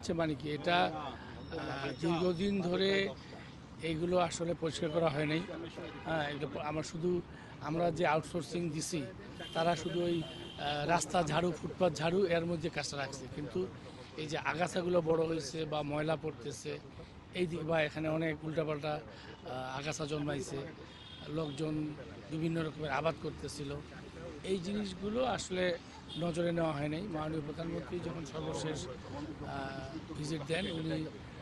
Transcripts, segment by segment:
মানে কি এটা দীর্ঘদিন ধরে এইগুলো আসলে পরিষ্কার করা হয় নাই। হ্যাঁ, এগুলো আমরা যে আউটসোর্সিং দিছি তারা শুধু ওই রাস্তা ঝাড়ু, ফুটপাত ঝাড়ু এর মধ্যে কাজটা রাখছে, কিন্তু এই যে আগাছাগুলো বড় হয়েছে বা ময়লা পড়তেছে এই দিক বা এখানে অনেক উল্টাপাল্টা আগাছা জন্মাইছে, লোকজন বিভিন্ন রকমের আবাদ করতেছিল, এই জিনিসগুলো আসলে নজরে নেওয়া হয় নাই। মাননীয় প্রধানমন্ত্রী যখন সর্বশেষ ভিজিট দেন উনি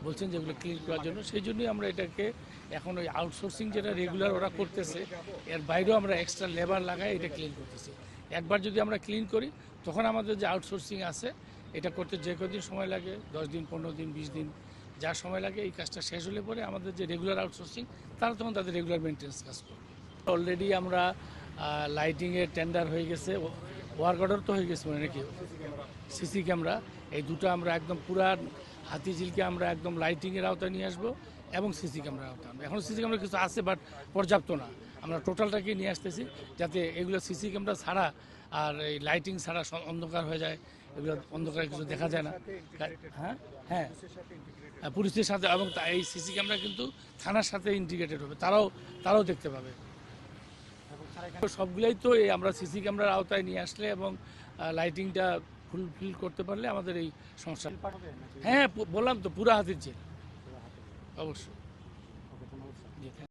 বলছেন যেগুলো ক্লিন করার জন্য, সেই জন্যই আমরা এটাকে এখন ওই আউটসোর্সিং যেটা রেগুলার ওরা করতেছে এর বাইরেও আমরা এক্সট্রা লেবার লাগাই এটা ক্লিন করতেছি। একবার যদি আমরা ক্লিন করি তখন আমাদের যে আউটসোর্সিং আছে এটা করতে যে কদিন সময় লাগে, 10 দিন, 15 দিন, 20 দিন যা সময় লাগে, এই কাজটা শেষ হলে পরে আমাদের যে রেগুলার আউটসোর্সিং তারা তখন তাদের রেগুলার মেনটেন্স কাজ করবে। অলরেডি আমরা লাইটিংয়ের টেন্ডার হয়ে গেছে, ওয়ার্ক অর্ডার তো হয়ে গেছে, মানে নাকি সিসি ক্যামেরা এই দুটো আমরা একদম পুরা হাতিঝিলকে আমরা একদম লাইটিংয়ের আওতায় নিয়ে আসবো এবং সিসি ক্যামেরার আওতায় আনবো। এখন সিসি ক্যামেরা কিছু আছে বাট পর্যাপ্ত না, আমরা টোটালটাকে নিয়ে আসতেছি যাতে এগুলো সিসি ক্যামেরা ছাড়া আর এই লাইটিং ছাড়া অন্ধকার হয়ে যায়, এগুলো অন্ধকারে কিছু দেখা যায় না। হ্যাঁ হ্যাঁ পুলিশের সাথে, এবং এই সিসি ক্যামেরা কিন্তু থানার সাথে ইন্টিগ্রেটেড হবে, তারাও দেখতে পাবে। সবগুলাই তো এই আমরা সিসি ক্যামেরার আওতায় নিয়ে আসলে এবং লাইটিংটা ফুলফিল করতে পারলে আমাদের এই সমস্যা। হ্যাঁ বললাম তো পুরা হাতির জেল অবশ্যই।